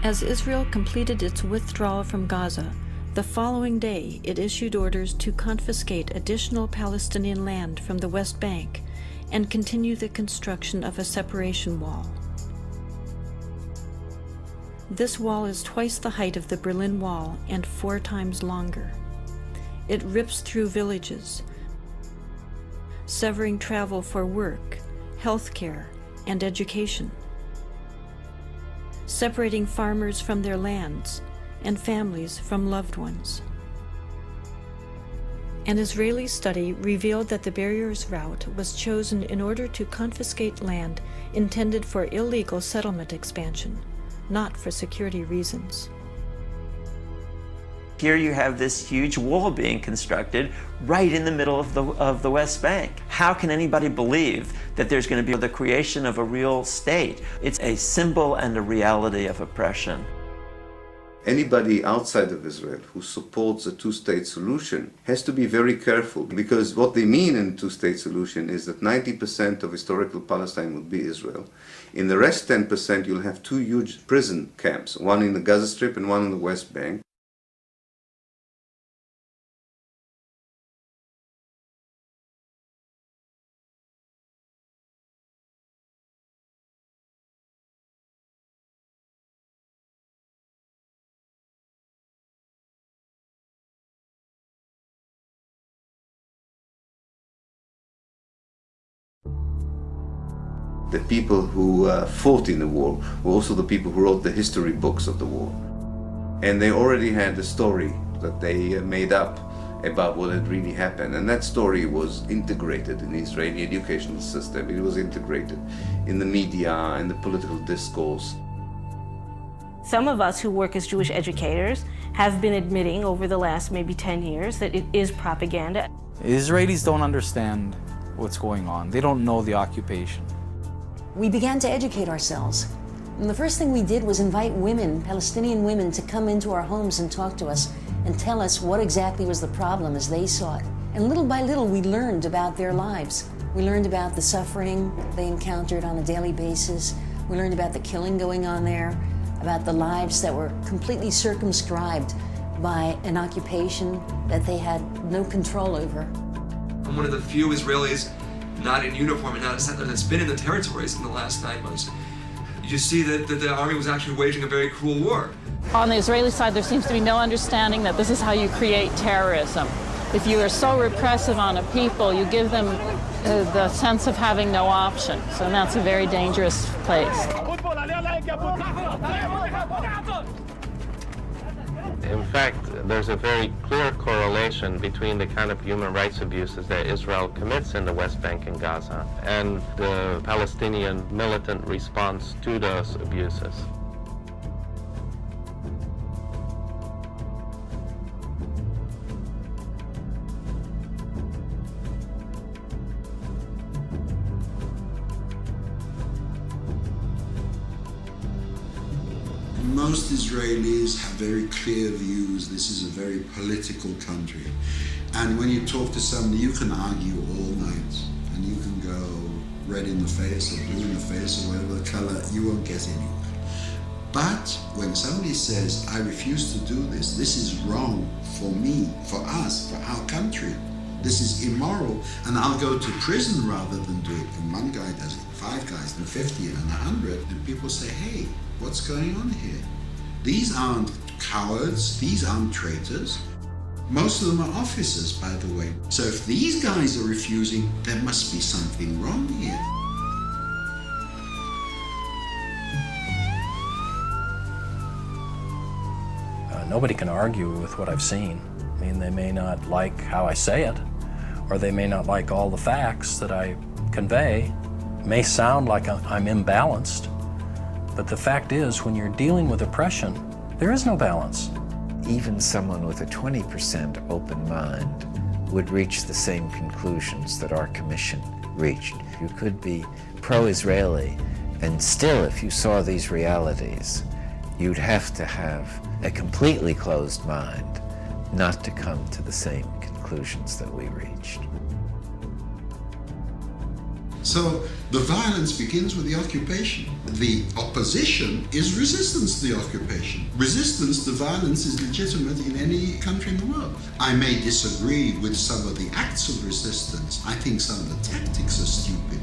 As Israel completed its withdrawal from Gaza, the following day it issued orders to confiscate additional Palestinian land from the West Bank and continue the construction of a separation wall. This wall is twice the height of the Berlin Wall and 4 times longer. It rips through villages, severing travel for work, healthcare, and education, separating farmers from their lands and families from loved ones. An Israeli study revealed that the barriers route was chosen in order to confiscate land intended for illegal settlement expansion, not for security reasons. Here you have this huge wall being constructed right in the middle of the West Bank. How can anybody believe that there's going to be the creation of a real state? It's a symbol and a reality of oppression. Anybody outside of Israel who supports a two-state solution has to be very careful, because what they mean in a two-state solution is that 90% of historical Palestine would be Israel. In the rest 10%, you'll have 2 huge prison camps, one in the Gaza Strip and one on the West Bank. The people who fought in the war were also the people who wrote the history books of the war. And they already had a story that they made up about what had really happened. And that story was integrated in the Israeli educational system. It was integrated in the media and the political discourse. Some of us who work as Jewish educators have been admitting over the last maybe 10 years that it is propaganda. Israelis don't understand what's going on. They don't know the occupation. We began to educate ourselves. And the first thing we did was invite women, Palestinian women, to come into our homes and talk to us and tell us what exactly was the problem as they saw it. And little by little, we learned about their lives. We learned about the suffering they encountered on a daily basis. We learned about the killing going on there, about the lives that were completely circumscribed by an occupation that they had no control over. I'm one of the few Israelis not in uniform and not a settler that's been in the territories in the last 9 months. You see that the army was actually waging a very cruel war. On the Israeli side, there seems to be no understanding that this is how you create terrorism. If you are so repressive on a people, you give them the sense of having no options, and that's a very dangerous place. In fact, there's a very clear correlation between the kind of human rights abuses that Israel commits in the West Bank and Gaza and the Palestinian militant response to those abuses. Most Israelis have very clear views. This is a very political country. And when you talk to somebody, you can argue all night. And you can go red in the face or blue in the face or whatever the color, you won't get anywhere. But when somebody says, I refuse to do this, this is wrong for me, for us, for our country, this is immoral, and I'll go to prison rather than do it. And one guy does it, 5 guys, then 50, and 100, and people say, hey, what's going on here? These aren't cowards, these aren't traitors. Most of them are officers, by the way. So if these guys are refusing, there must be something wrong here. Nobody can argue with what I've seen. I mean, they may not like how I say it, or they may not like all the facts that I convey. It may sound like I'm imbalanced, but the fact is, when you're dealing with oppression, there is no balance. Even someone with a 20% open mind would reach the same conclusions that our commission reached. You could be pro-Israeli, and still, if you saw these realities, you'd have to have a completely closed mind not to come to the same conclusions that we reached. So the violence begins with the occupation. The opposition is resistance to the occupation. Resistance to violence is legitimate in any country in the world. I may disagree with some of the acts of resistance. I think some of the tactics are stupid.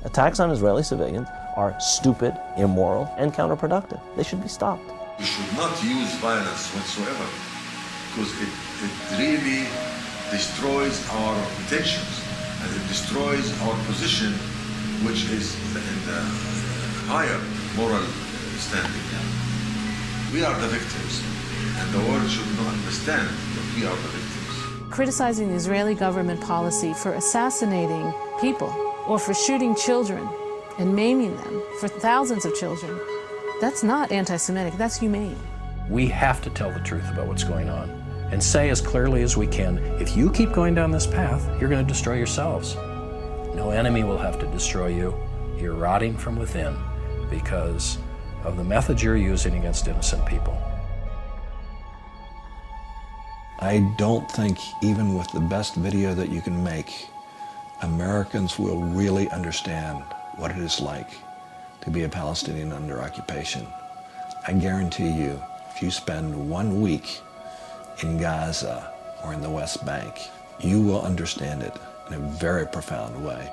Attacks on Israeli civilians are stupid, immoral, and counterproductive. They should be stopped. We should not use violence whatsoever, because it really destroys our intentions, and it destroys our position, which is in the higher moral standing. We are the victims, and the world should not understand that we are the victims. Criticizing the Israeli government policy for assassinating people or for shooting children and maiming them, for thousands of children, that's not anti-Semitic, that's humane. We have to tell the truth about what's going on and say as clearly as we can, if you keep going down this path, you're going to destroy yourselves. No enemy will have to destroy you. You're rotting from within because of the methods you're using against innocent people. I don't think even with the best video that you can make, Americans will really understand what it is like to be a Palestinian under occupation. I guarantee you, if you spend 1 week in Gaza or in the West Bank, you will understand it in a very profound way.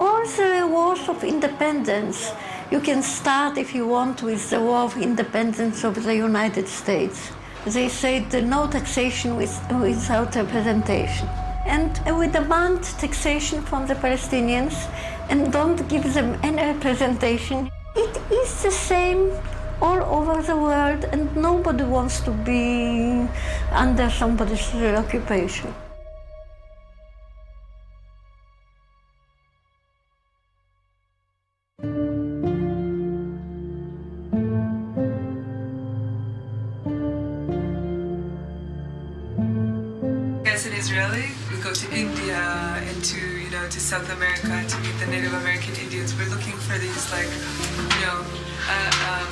All the wars of independence, you can start, if you want, with the War of Independence of the United States. They said no taxation without representation. And we demand taxation from the Palestinians and don't give them any representation. It is the same all over the world, and nobody wants to be under somebody's occupation. As an Israeli, we go to India and to South America to meet the Native American Indians. We're looking for these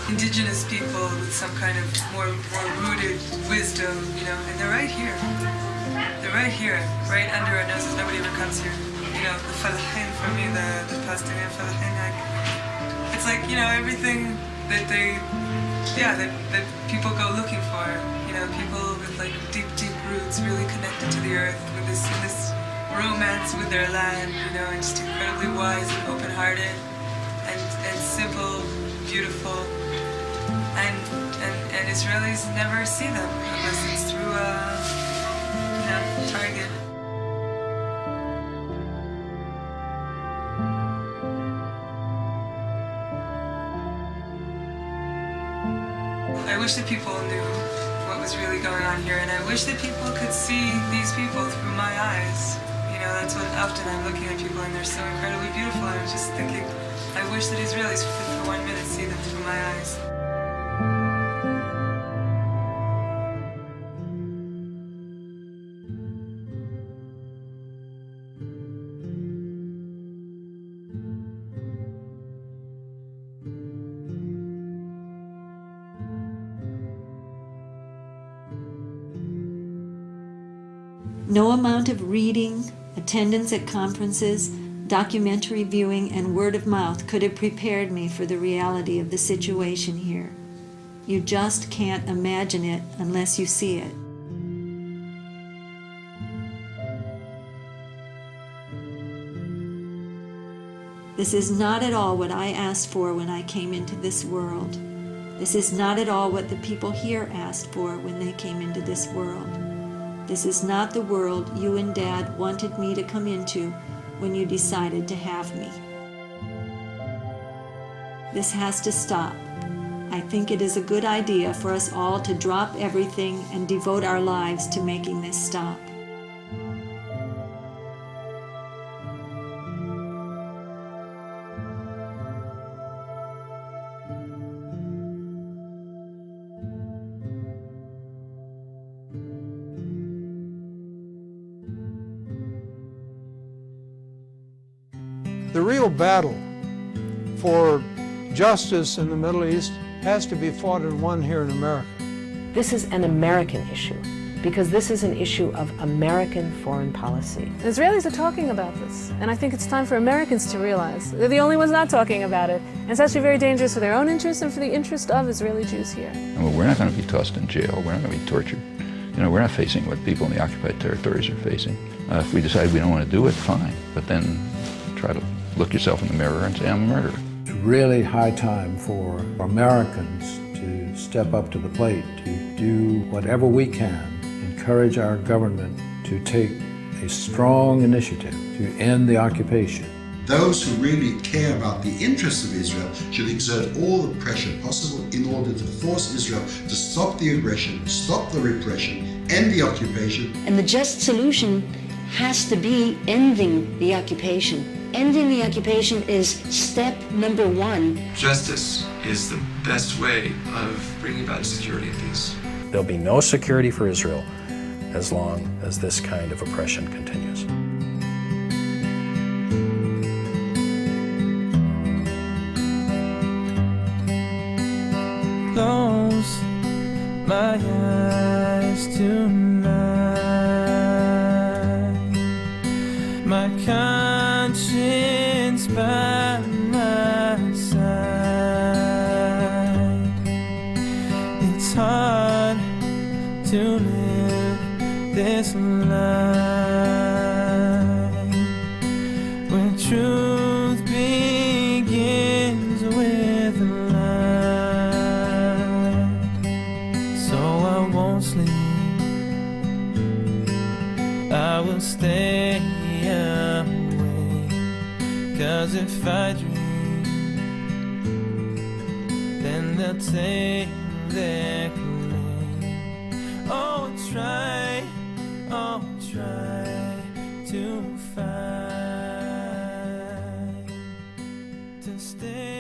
indigenous people with some kind of more rooted wisdom, and they're right here. They're right here, right under our noses. Nobody ever comes here. The Falahin for me, the Palestinian Falahin, it's like, everything that that people go looking for. People with deep roots, really connected to the earth, with this romance with their land, and just incredibly wise and open-hearted, and simple, beautiful, and Israelis never see them unless it's through Target. I wish that people knew what was really going on here, and I wish that people could see these people through my eyes. That's what often I'm looking at people and they're so incredibly beautiful. I was just thinking, I wish that Israelis could for 1 minute see them through my eyes. No amount of reading, attendance at conferences, documentary viewing, and word of mouth could have prepared me for the reality of the situation here. You just can't imagine it unless you see it. This is not at all what I asked for when I came into this world. This is not at all what the people here asked for when they came into this world. This is not the world you and Dad wanted me to come into when you decided to have me. This has to stop. I think it is a good idea for us all to drop everything and devote our lives to making this stop. The real battle for justice in the Middle East has to be fought and won here in America. This is an American issue, because this is an issue of American foreign policy. The Israelis are talking about this, and I think it's time for Americans to realize they're the only ones not talking about it. And it's actually very dangerous for their own interest and for the interest of Israeli Jews here. Well, we're not going to be tossed in jail. We're not going to be tortured. You know, we're not facing what people in the occupied territories are facing. If we decide we don't want to do it, fine. But then try to look yourself in the mirror and say, I'm a murderer. It's really high time for Americans to step up to the plate, to do whatever we can, encourage our government to take a strong initiative to end the occupation. Those who really care about the interests of Israel should exert all the pressure possible in order to force Israel to stop the aggression, stop the repression, end the occupation. And the just solution has to be ending the occupation. Ending the occupation is step number one. Justice is the best way of bringing about security and peace. There'll be no security for Israel as long as this kind of oppression continues. Close my eyes tonight, my conscience by my side. It's hard to live this life where truth begins with a lie. So I won't sleep, I will stay awake, 'cause if I dream, then they'll take their claim. Oh, try to fight, to stay.